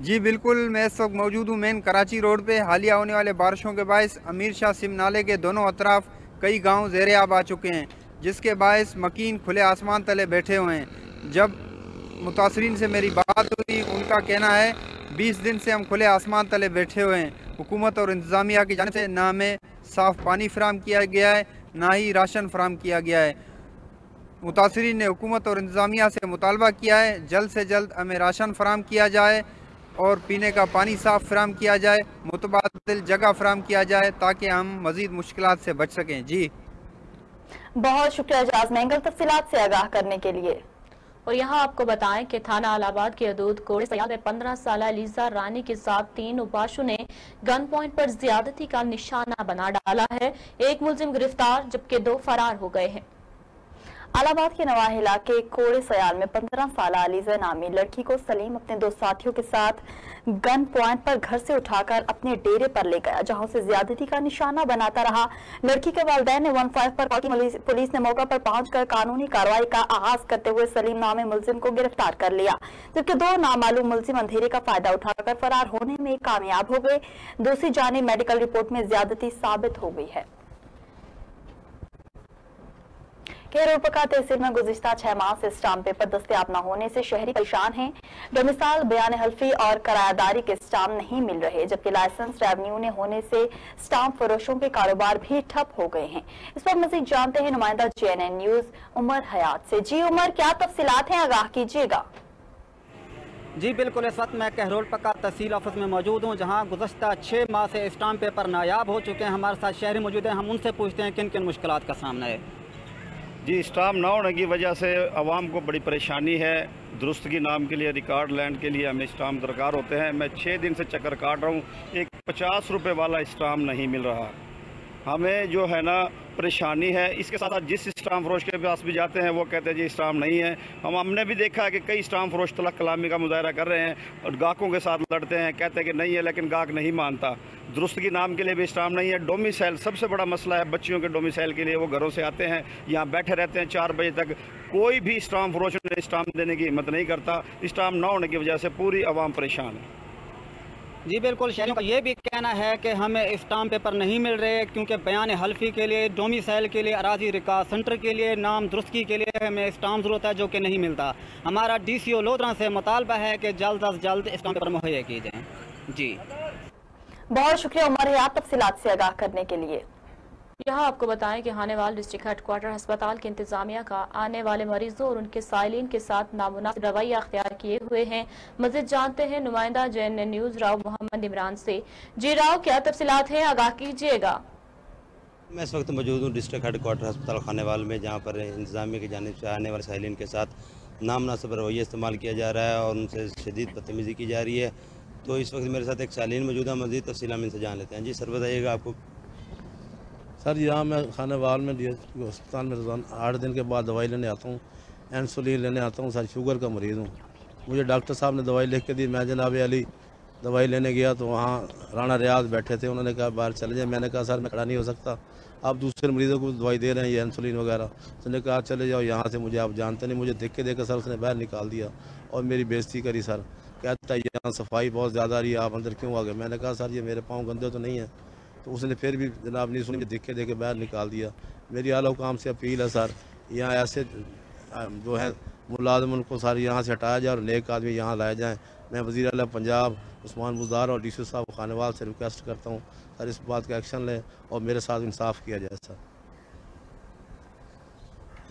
जी बिल्कुल, मैं इस वक्त मौजूद हूँ मेन कराची रोड पे। हालिया होने वाले बारिशों के बायस अमीर शाह सिम नाले के दोनों अतराफ कई गांव ज़ेरे आब आ चुके हैं, जिसके बायस मकीन खुले आसमान तले बैठे हुए हैं। जब मुतासरीन से मेरी बात हुई, उनका कहना है 20 दिन से हम खुले आसमान तले बैठे हुए हैं। हुकूमत और इंतज़ामिया की जानिब से ना हमें साफ़ पानी फराहम किया गया है, ना ही राशन फराहम किया गया है। मुतासरीन ने हुकूमत और इंतज़ामिया से मुतालबा किया है जल्द से जल्द हमें राशन फराहम किया जाए और पीने का पानी साफ़ फराहम किया जाए, मुतबादिल जगह फराहम किया जाए ताकि हम मज़ीद मुश्किलात से बच सकें। जी बहुत शुक्रिया इजाज मेंगल, तफसीलात से आगाह करने के लिए। और यहाँ आपको बताएं कि थाना आलाबाद के हदूद कोड़े सयाल में 15 साल लीजा रानी के साथ 3 उबाशों ने गन पॉइंट पर ज्यादती का निशाना बना डाला है। एक मुलजिम गिरफ्तार जबकि 2 फरार हो गए हैं। आलाबाद के नवाह इलाके कोड़े सयाल में 15 साल अलीजा नामी लड़की को सलीम अपने 2 साथियों के साथ गन पॉइंट पर घर से उठाकर अपने डेरे पर ले गया, जहां उसे ज्यादती का निशाना बनाता रहा। लड़की के वालिदैन ने 15 पर कॉल की। पुलिस ने मौका पर पहुंचकर कानूनी कार्रवाई का आगाज करते हुए सलीम नामी मुलजिम को गिरफ्तार कर लिया, जबकि 2 नामालूम मुलजिम अंधेरे का फायदा उठाकर फरार होने में कामयाब हो गए। दूसरी जानिब मेडिकल रिपोर्ट में ज्यादती साबित हो गई है। खैर-उल-बका तहसील में गुज़िश्ता 6 माह से स्टाम्प पेपर दस्तयाब न होने से शहरी परेशान हैं। बेमिसाल बयान हल्फी और किरायादारी के स्टाम्प नहीं मिल रहे, जबकि लाइसेंस रेवन्यू ने होने से स्टाम्प फरोशों के कारोबार भी ठप हो गए हैं। इस पर मजीद जानते हैं नुमाइंदा JNN न्यूज उमर हयात से। जी उमर, क्या तफसीलात हैं, आगाह कीजिएगा। जी बिल्कुल, इस वक्त मैं कहरोल-पका तहसील ऑफिस में मौजूद हूँ, जहाँ गुज़श्ता 6 माह से स्टाम्प पेपर नायाब हो चुके हैं। हमारे साथ शहरी मौजूद हैं, हम उनसे पूछते हैं किन किन मुश्किलात का सामना है। जी, स्टाम्प ना होने की वजह से आवाम को बड़ी परेशानी है। दुरुस्तगी नाम के लिए, रिकॉर्ड लैंड के लिए हमें स्टाम्प दरकार होते हैं। मैं 6 दिन से चक्कर काट रहा हूँ, एक 50 रुपये वाला स्टाम्प नहीं मिल रहा। हमें जो है ना परेशानी है। इसके साथ साथ जिस स्टाम्प फरोश के पास भी जाते हैं वो कहते हैं जी स्टाम्प नहीं है। हमने भी देखा है कि कई स्टाम्प फरोश तलक कलामी का मुजाहरा कर रहे हैं और गाहकों के साथ लड़ते हैं, कहते हैं कि नहीं है, लेकिन गाहक नहीं मानता। दुरुस्तगी नाम के लिए भी स्टाम्प नहीं है। डोमिसाइल सबसे बड़ा मसला है, बच्चियों के डोमिसाइल के लिए वो घरों से आते हैं, यहाँ बैठे रहते हैं 4 बजे तक। कोई भी स्टाम्प फरोश ने स्टाम्प देने की हिम्मत नहीं करता। स्टाम्प ना होने की वजह से पूरी आवाम परेशान है। जी बिल्कुल, शहरियों का ये भी कहना है कि हमें स्टाम्प पेपर नहीं मिल रहे, क्योंकि बयान हल्फी के लिए, डोमिसाइल के लिए, अराजी रिकॉर्ड सेंटर के लिए, नाम दुरुस्तगी के लिए हमें स्टाम्प ज़रूरत है, जो कि नहीं मिलता। हमारा DCO लोधरा से मुतालबा है कि जल्द अज जल्द स्टाम्प पेपर मुहैया किए जाएँ। जी बहुत शुक्रिया उमर हयात, तफसीलात से आगाह करने के लिए। यहाँ आपको बताएं कि हानेवाल डिस्ट्रिक्ट हेडक्वार्टर अस्पताल के इंतजामिया का आने वाले मरीजों और उनके साइलिन के साथ नामुनासिब रवैया अख्तियार किए हुए हैं। मज़ीद जानते हैं नुमाइंदा JNN न्यूज राव मोहम्मद इमरान से। जी राव, क्या तफसीलात हैं, आगाह कीजिएगा। मैं इस वक्त मौजूद हूँ डिस्ट्रिक्ट हेडक्वार्टर अस्पताल खानेवाल में, जहाँ पर इंतजामिया की जानिब से आने वाले साइलिन के साथ नामुनासिब रवैया इस्तेमाल किया जा रहा है और उनसे शदीद बदतमीज़ी की जा रही है। तो इस वक्त मेरे साथ एक साइलिन मौजूद है, मज़ीद तफसील हम इनसे जान लेते हैं। जी सर, बताइएगा आपको। सर, यहाँ मैं खानेवाल में अस्पताल में रोज़ाना 8 दिन के बाद दवाई लेने आता हूँ, इंसुलिन लेने आता हूँ। सर, शुगर का मरीज़ हूँ। मुझे डॉक्टर साहब ने दवाई लिख के दी। मैं जनाब अली दवाई लेने गया तो वहाँ राणा रियाज बैठे थे, उन्होंने कहा बाहर चले जाए। मैंने कहा सर मैं खड़ा नहीं हो सकता, आप दूसरे मरीज़ों को दवाई दे रहे हैं, ये इंसुलिन वगैरह। उसने कहा चले जाओ यहाँ से, मुझे आप जानते नहीं। मुझे देख के सर उसने बाहर निकाल दिया और मेरी बेइज्जती करी। सर कहता है यहाँ सफाई बहुत ज़्यादा रही है, आप अंदर क्यों आ गए। मैंने कहा सर ये मेरे पाँव गंदे तो नहीं है। तो उसने फिर भी जनाब नहीं सुनी, देख के बाहर निकाल दिया। मेरी आला हुकाम से अपील है सर, यहाँ ऐसे जो है मुलाजिम उनको सर यहाँ से हटाया जाए और नेक आदमी यहाँ लाए जाएँ। मैं वज़ीर आला पंजाब उस्मान बुज़दार और DCO साहब खानेवाल से रिक्वेस्ट करता हूँ सर इस बात का एक्शन लें और मेरे साथ इंसाफ किया जाए। सर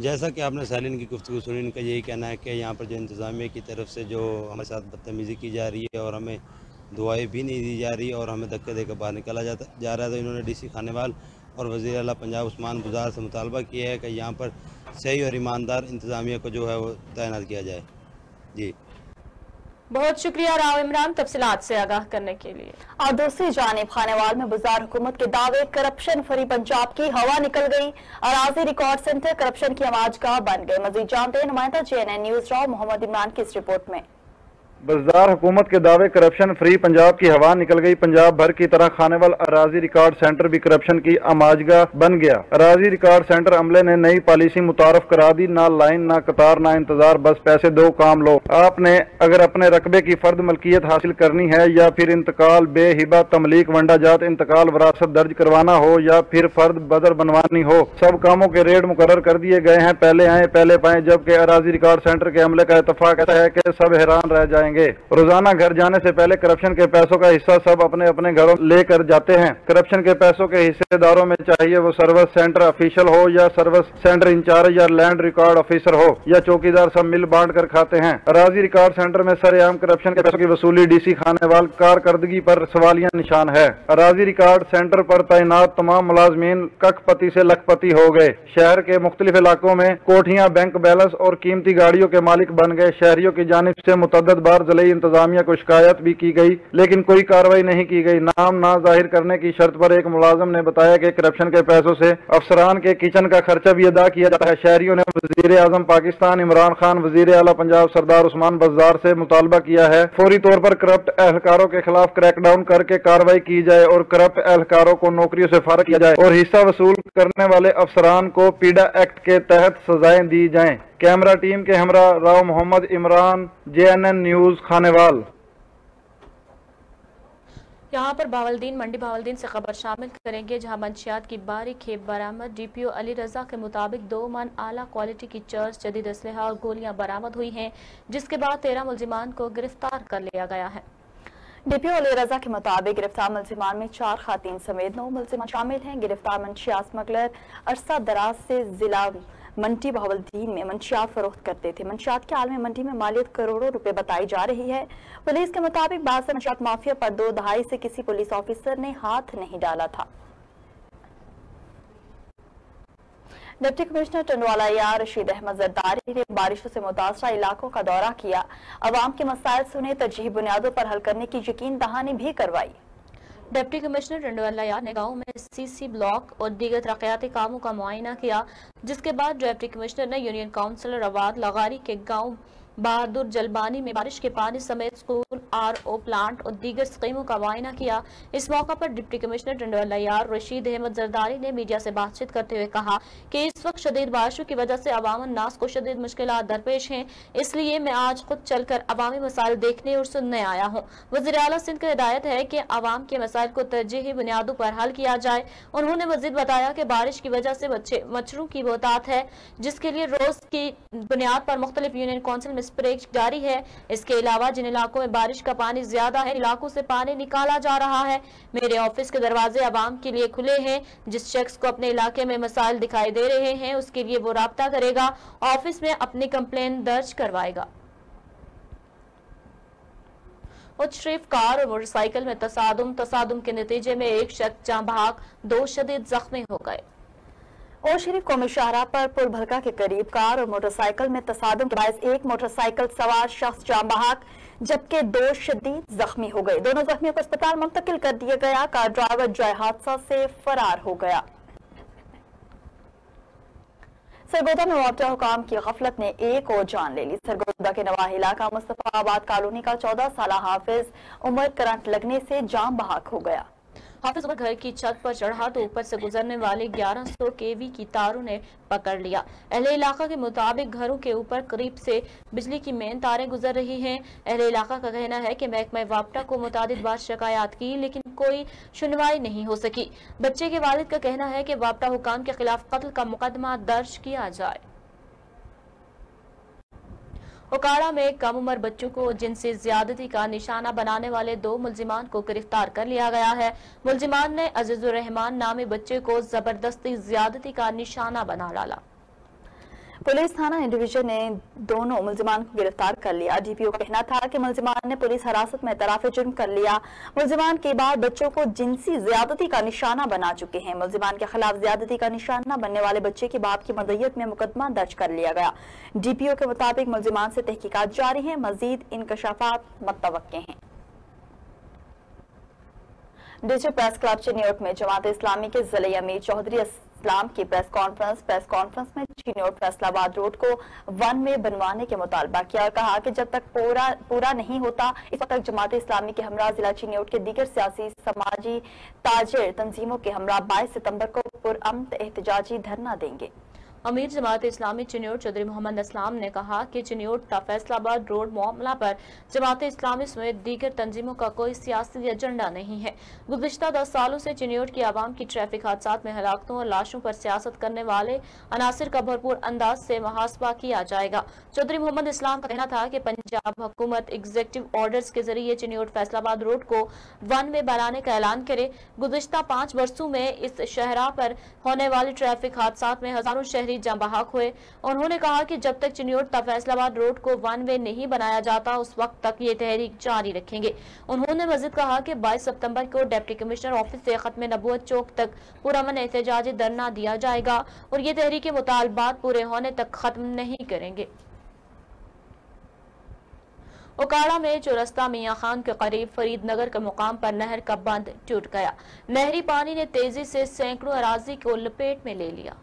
जैसा कि आपने सालिन की गुफ्तगू सुनी, इनका यही कहना है कि यहाँ पर जो इंतज़ामिया की तरफ से जो हमारे साथ बदतमीज़ी की जा रही है और हमें दुआएं भी नहीं दी जा रही और हमें धक्के देकर बाहर निकाला जा रहा है। तो इन्होंने DC खानेवाल और वज़ीर आला पंजाब उस्मान बुज़दार से मुतालबा किया है कि यहाँ पर सही और ईमानदार इंतज़ामिया को जो है वो तैनात किया जाए। जी बहुत शुक्रिया राव इमरान तफसीलात से आगाह करने के लिए। और दूसरी जानिब खानेवाल में बुज़ार हुकूमत के दावे करप्शन फ्री पंजाब की हवा निकल गई। अराजी रिकॉर्ड सेंटर करप्शन की आमाजगाह बन गए। मजीद जानते हैं नुमाइंदा JNN न्यूज राव मोहम्मद इमरान की इस रिपोर्ट में। बज़दार हुकूमत के दावे करप्शन फ्री पंजाब की हवा निकल गई। पंजाब भर की तरह खानेवाल अराजी रिकॉर्ड सेंटर भी करप्शन की आमाजगाह बन गया। अराजी रिकॉर्ड सेंटर अमले ने नई पॉलिसी मुतारफ करा दी, ना लाइन ना कतार ना इंतजार, बस पैसे दो काम लो। आपने अगर अपने रकबे की फर्द मलकियत हासिल करनी है या फिर इंतकाल बेहिबा तमलीक वंडा जात इंतकाल वरासत दर्ज करवाना हो या फिर फर्द बदर बनवानी हो, सब कामों के रेट मुकर्रर कर दिए गए हैं। पहले आए पहले पाए। जबकि अराजी रिकॉर्ड सेंटर के अमले का इत्तफाक ऐसा है कि सब हैरान रह जाएंगे। रोजाना घर जाने से पहले करप्शन के पैसों का हिस्सा सब अपने अपने घरों लेकर जाते हैं। करप्शन के पैसों के हिस्सेदारों में चाहे वो सर्विस सेंटर ऑफिशियल हो या सर्विस सेंटर इंचार्ज या लैंड रिकॉर्ड ऑफिसर हो या चौकीदार, सब मिल बांट कर खाते हैं। अराजी रिकॉर्ड सेंटर में सरेआम करप्शन के पैसों की वसूली DC खानेवाल कारकर्दगी पर सवालिया निशान है। अराजी रिकॉर्ड सेंटर पर तैनात तमाम मुलाजमीन कखपति से लखपति हो गए। शहर के मुख्तलिफ इलाकों में कोठियां, बैंक बैलेंस और कीमती गाड़ियों के मालिक बन गए। शहरियों की जानिब से मुतअद्दिद बार ज़िले इंतजामिया को शिकायत भी की गई, लेकिन कोई कार्रवाई नहीं की गई। नाम ना जाहिर करने की शर्त पर एक मुलाजिम ने बताया कि करप्शन के पैसों से अफसरान के किचन का खर्चा भी अदा किया जाता है। शहरियों ने वजीर आजम पाकिस्तान इमरान खान, वजीर आला पंजाब सरदार उस्मान बज़दार से मुतालबा किया है फौरी तौर पर करप्ट एहलकारों के खिलाफ क्रैकडाउन करके कार्रवाई की जाए और करप्ट एहलकारों को नौकरियों से फारिग किया जाए और हिस्सा वसूल करने वाले अफसरान को पीडा एक्ट के तहत सजाएं दी जाएं। कैमरा टीम के हमरा राव मोहम्मद इमरान, JNN न्यूज खानेवाल। यहाँ पर बावलदीन मंडी बावलदीन से खबर शामिल करेंगे, जहाँ मंशियात की बारी खेप बरामद। DPO अली रजा के मुताबिक 2 मन आला क्वालिटी की चर्च, जदीद असलहा और गोलियां बरामद हुई हैं, जिसके बाद 13 मुलजिमान को गिरफ्तार कर लिया गया है। DPO अली रजा के मुताबिक गिरफ्तार मुलजिमान में 4 खातीन समेत 9 मुलजिमान शामिल हैं। गिरफ्तार मंशियात स्मगलर अरसा दराज से जिला मंडी बहावलदीन में मंशियात फरोख्त करते थे। मंशियात के आलमी मंडी में मालियत करोड़ों रुपए बताई जा रही है। पुलिस के मुताबिक बाज़ मंशियात माफिया पर 2 दहाई से किसी पुलिस ऑफिसर ने हाथ नहीं डाला था। डिप्टी कमिश्नर टंडवाला यार रशीद अहमद जरदारी ने बारिशों से मुतासरा इलाकों का दौरा किया। अवाम के मसाइल सुने, तरजीही बुनियादों पर हल करने की यकीन दहानी भी करवाई। डिप्टी कमिश्नर टंडवाला यार ने गाँव में CC ब्लॉक और दीगर तरक्याती कामों का मुआयना किया, जिसके बाद डिप्टी कमिश्नर ने यूनियन काउंसिलर अवाद लगारी के गाँव बहादुर जलबानी में बारिश के पानी समेत स्कूल, RO प्लांट और दीगर स्कीमों का मुआयना किया। इस मौका पर डिप्टी कमिश्नर टंडवाला यार रशीद अहमद जरदारी ने मीडिया से बातचीत करते हुए कहा कि इस वक्त शदीद बारिशों की वजह से अवाम नास को शदीद मुश्किलात दरपेश हैं, इसलिए मैं आज खुद चलकर अवामी मसाइल देखने और सुनने आया हूँ। वज़ीर आला सिंध को हिदायत है कि अवाम के मसाइल को तरजीही बुनियादों पर हल किया जाए। उन्होंने मजीद बताया कि बारिश की वजह से मच्छरों की बहुतात है, जिसके लिए रोज की बुनियाद पर मुख्तलिफ यूनियन काउंसिल में स्प्रे जारी है। इसके अलावा जिन इलाकों में बारिश का पानी ज्यादा है, इलाकों से पानी निकाला जा रहा है। मेरे ऑफिस के दरवाजे आवाम के लिए खुले हैं। जिस शख्स को अपने इलाके में मसाइल दिखाई दे रहे हैं, उसके लिए वो राब्ता करेगा, ऑफिस में अपनी कंप्लेन दर्ज करवाएगा। शरीफ कार और मोटरसाइकिल में तसादुम के नतीजे में एक शख्स जान बहक, 2 शदीद जख्मी हो गए। और शरीफ कौमी शाहराह पर पुल भलका के करीब कार और मोटरसाइकिल में तसादुम के बायस एक मोटरसाइकिल सवार शख्स जान बहक जबकि 2 शदीद जख्मी हो गए। दोनों जख्मियों को अस्पताल मुंतकिल कर दिया गया। कार ड्राइवर जय हादसा से फरार हो गया। सरगोदा में मुआवजा हुकाम की गफलत ने एक और जान ले ली। सरगोदा के नवाही इलाका मुस्तफाबाद कॉलोनी का 14 साल हाफिज उमर करंट लगने से जान बहक हो गया। हाफिज उमर घर की छत पर चढ़ा तो ऊपर से गुजरने वाले 1100 kV की तारों ने पकड़ लिया। अहले इलाका के मुताबिक घरों के ऊपर करीब से बिजली की मेन तारें गुजर रही हैं। अहले इलाका का कहना है कि महकमा वापटा को मुतादिद बार शिकायत की, लेकिन कोई सुनवाई नहीं हो सकी। बच्चे के वालिद का कहना है कि वापटा हुकाम के खिलाफ कत्ल का मुकदमा दर्ज किया जाए। ओकाड़ा में कम उम्र बच्चों को जिनसी ज्यादती का निशाना बनाने वाले 2 मुलजिमान को गिरफ्तार कर लिया गया है। मुलजिमान ने अजीजुर रहमान नामी बच्चे को जबरदस्ती ज्यादती का निशाना बना डाला। पुलिस थाना ए डिवीजन ने दोनों मुलजिमान को गिरफ्तार कर लिया। डीपीओ का कहना था कि मुलजिमान ने पुलिस हिरासत में इतराफ जुर्म कर लिया। मुलजिमान के बाद बच्चों को जिनसी ज्यादती का निशाना बना चुके हैं। मुलजिमान के खिलाफ ज्यादती का निशाना बनने वाले बच्चे के बाप की मदय्यत में मुकदमा दर्ज कर लिया गया। डीपीओ के मुताबिक मुलजिमान से तहकीकात जारी है, मजीद इंकशाफात मुतवक्के हैं। डिजिटल प्रेस क्लब चिन्योट में जमात इस्लामी के जिले अमीर चौधरी इस्लाम की प्रेस कॉन्फ्रेंस में चिन्योट फैसलाबाद रोड को वन वे बनवाने के मुतालबा किया और कहा कि जब तक पूरा नहीं होता इस वक्त तक जमात इस्लामी के हमरा जिला चिन्योट के दीगर सियासी समाजी ताजिर तंजीमों के हमरा 22 सितंबर को पुरअमन एहतजाजी धरना देंगे। अमीर जमात इस्लामी चिन्योट चौधरी मोहम्मद असलाम ने कहा कि चिन्योट का फैसलाबाद रोड मामला पर जमात इस्लामी समेत दीगर तंजीमों का कोई सियासी एजेंडा नहीं है। गुज़िश्ता 10 सालों से चिन्योट की आवाम की ट्रैफिक हादसात में हलाकतों और लाशों पर सियासत करने वाले अनासिर का भरपूर अंदाज से मुहासबा किया जाएगा। चौधरी मोहम्मद इस्लाम का कहना था कि पंजाब हुकूमत एग्जीक्यूटिव ऑर्डर्स के जरिए चिन्योट फैसलाबाद रोड को वन वे बनाने का ऐलान करे। गुज़िश्ता 5 वर्षों में इस शहरा पर होने वाले ट्रैफिक हादसात में हजारों शहरी जाँ बहक हुए। उन्होंने कहा कि जब तक चिन्योट फैसलाबाद रोड को वन वे नहीं बनाया जाता उस वक्त तक ये तहरीक जारी रखेंगे। उन्होंने मजीद कहा कि 22 सितंबर को डिप्टी कमिश्नर ऑफिस से खत्म नबूवत चौक तक पुरअमन एहतजाजी धरना दिया जाएगा और ये तहरीक मुतालबात पूरे होने तक खत्म नहीं करेंगे। ओकाड़ा में चौरस्ता मियां खान के करीब फरीदनगर के मुकाम पर नहर का बंद टूट गया। नहरी पानी ने तेजी से सैकड़ों अराजी को लपेट में ले लिया।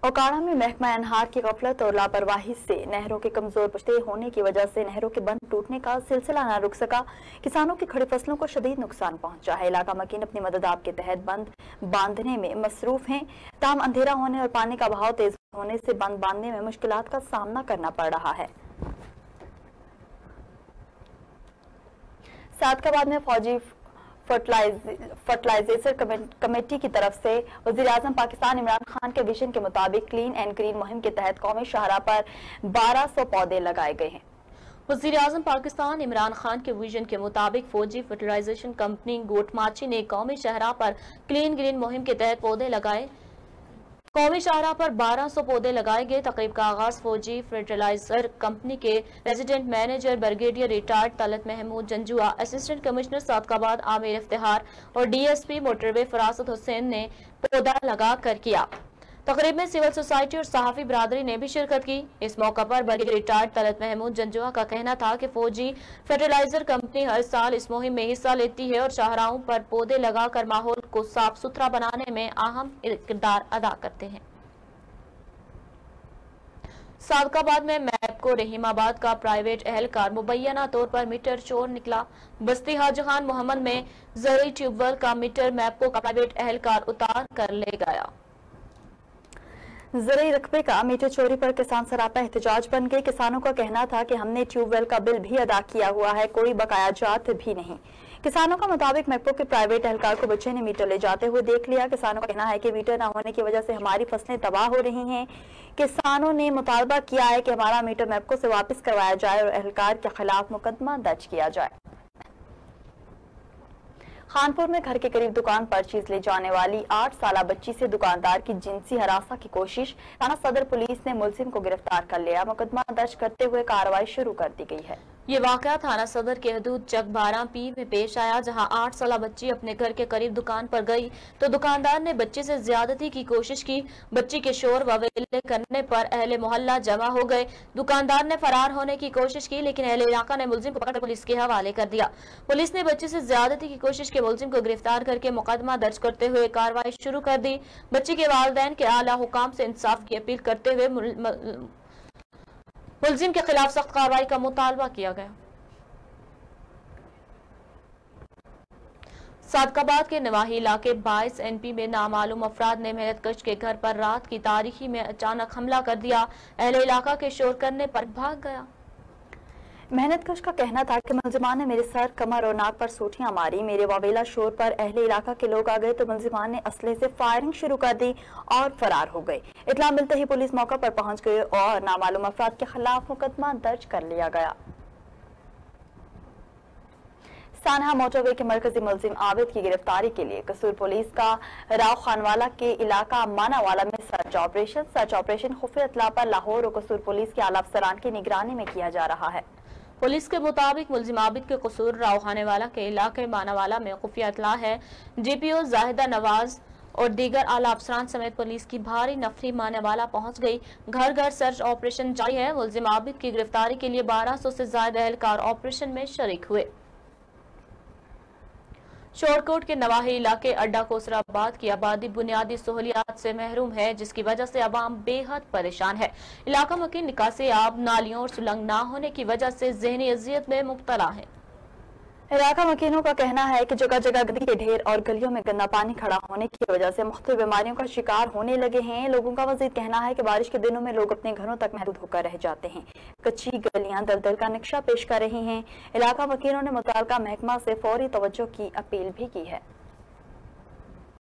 ओकाड़ा में महकमा अनहार की गफलत और लापरवाही से नहरों के कमजोर पश्ते होने की वजह से नहरों के बंद टूटने का सिलसिला न रुक सका। किसानों की खड़ी फसलों को शदीद नुकसान पहुंचा है। इलाका मकीन अपनी मदद आप के तहत बंद बांधने में मसरूफ हैं। ताम अंधेरा होने और पानी का बहाव तेज होने से बंद बांधने में मुश्किलात का सामना करना पड़ रहा है। सादकाबाद में फौजी फर्टिलाइजेशन कमेटी की तरफ से वज़ीर-ए-आज़म पाकिस्तान इमरान खान के विजन के मुताबिक क्लीन एंड ग्रीन मुहिम के तहत कौमी शाहरा पर 1200 पौधे लगाए गए हैं। वज़ीर-ए-आज़म पाकिस्तान इमरान खान के विजन के मुताबिक फौजी फर्टिलाइजेशन कंपनी गोटमाची ने कौमी शाहरा पर क्लीन ग्रीन मुहिम के तहत पौधे लगाए। कौमी शाहरा पर 1200 पौधे लगाए गए। तकरीब का आगाज फौजी फर्टिलाइजर कंपनी के resident manager brigadier retired Talat Mahmood Janjua, assistant commissioner Sadiqabad Aamir Iftikhar और डीएसपी मोटरवे फरासत हुसैन ने पौधा लगा कर किया। तकरीब में सिविल सोसाइटी और सहाफी बरादरी ने भी शिरकत की। इस मौका पर ब्रिगेडियर रिटायर्ड तलत महमूद जंजुआ का कहना था कि फौजी फर्टिलाइजर कंपनी हर साल इस मुहिम में हिस्सा लेती है और शाहराओं पर पौधे लगाकर माहौल को साफ सुथरा बनाने में अहम किरदार अदा करते हैं। सादकाबाद में मैपको रहीमाबाद का प्राइवेट एहलकार मुबैना तौर पर मीटर चोर निकला। बस्ती हाजी खान मोहम्मद में जरिए ट्यूबवेल का मीटर मैपको का प्राइवेट एहलकार उतार कर ले गया। ज़रूरी रकबे का मीटर चोरी पर किसान सरापा एहतजाज बन गए। किसानों का कहना था कि हमने ट्यूबवेल का बिल भी अदा किया हुआ है, कोई बकाया जात भी नहीं। किसानों का मुताबिक मैपको के प्राइवेट एहलकार को बच्चे ने मीटर ले जाते हुए देख लिया। किसानों का कहना है कि मीटर न होने की वजह से हमारी फसलें तबाह हो रही हैं। किसानों ने मुतालबा किया है कि हमारा मीटर मैपको से वापस करवाया जाए और एहलकार के खिलाफ मुकदमा दर्ज किया जाए। खानपुर में घर के करीब दुकान पर चीज ले जाने वाली 8 साला बच्ची से दुकानदार की जिनसी हरासा की कोशिश। थाना सदर पुलिस ने मुलजिम को गिरफ्तार कर लिया। मुकदमा दर्ज करते हुए कार्रवाई शुरू कर दी गई है। ये वाकया थाना सदर के हदूद चक 12P में पेश आया, जहां 8 साला बच्ची अपने घर के करीब दुकान पर गई तो दुकानदार ने बच्ची से ज्यादती की कोशिश की। बच्ची के शोर ववेले करने पर अहले मोहल्ला जमा हो गए। दुकानदार ने फरार होने की कोशिश की, लेकिन अहले इलाका ने मुलजिम को पकड़ पुलिस के हवाले कर दिया। पुलिस ने बच्ची से ज्यादती की कोशिश के मुलजिम को गिरफ्तार करके मुकदमा दर्ज करते हुए कार्रवाई शुरू कर दी। बच्ची के वालिदैन के आला हुकाम से इंसाफ की अपील करते हुए मुलजिम के खिलाफ सख्त कार्रवाई का मुतालबा किया गया। सादकाबाद के नवाही इलाके 22 NP में नामालूम अफराद ने मेहनतकश के घर पर रात की तारीखी में अचानक हमला कर दिया। अहले इलाका के शोर करने पर भाग गया। मेहनतकश का कहना था कि मुलजिमान ने मेरे सर, कमर और नाक पर सूटियां मारी। मेरे वावेला शोर पर अहले इलाका के लोग आ गए तो मुलजिमान ने असले से फायरिंग शुरू कर दी और फरार हो गए। इत्तला मिलते ही पुलिस मौका पर पहुंच गई और नामालूम अफराद के खिलाफ मुकदमा दर्ज कर लिया गया। सानहा मोटरवे के मरकजी मुलजिम आबिद की गिरफ्तारी के लिए कसूर पुलिस का राव खानवाला के इलाका मानावाला में सर्च ऑपरेशन खुफिया इत्तला पर लाहौर और कसूर पुलिस के आला अफसरान की निगरानी में किया जा रहा है। पुलिस के मुताबिक मुलजिम आबिद के कसूर रावखानेवाला के इलाके मानावाला में खुफिया इत्तला है। GPO जाहिदा नवाज और दीगर आला अफसरान समेत पुलिस की भारी नफरी मानेवाला पहुंच गई। घर घर सर्च ऑपरेशन जारी है। मुलजिम आबिद की गिरफ्तारी के लिए 1200 से ज्यादा एहलकार ऑपरेशन में शरीक हुए। शोरकोट के नवाही इलाके अड्डा कोसराबाद की आबादी बुनियादी सहूलियात से महरूम है, जिसकी वजह से आवाम बेहद परेशान है। इलाका मकीन निकासी आब नालियों और सुलंग ना होने की वजह से जहनी अजियत में मुब्तला है। इलाका मकीनों का कहना है कि जगह जगह गंदगी के ढेर और गलियों में गंदा पानी खड़ा होने की वजह से मुख्तलिफ बीमारियों का शिकार होने लगे हैं। लोगों का मजीद कहना है कि बारिश के दिनों में लोग अपने घरों तक महदूद होकर रह जाते हैं। कच्ची गलियां दलदल का नक्शा पेश कर रही हैं। इलाका मकीनों ने मुताल्लिका महकमा से फौरी तवज्जो की अपील भी की है।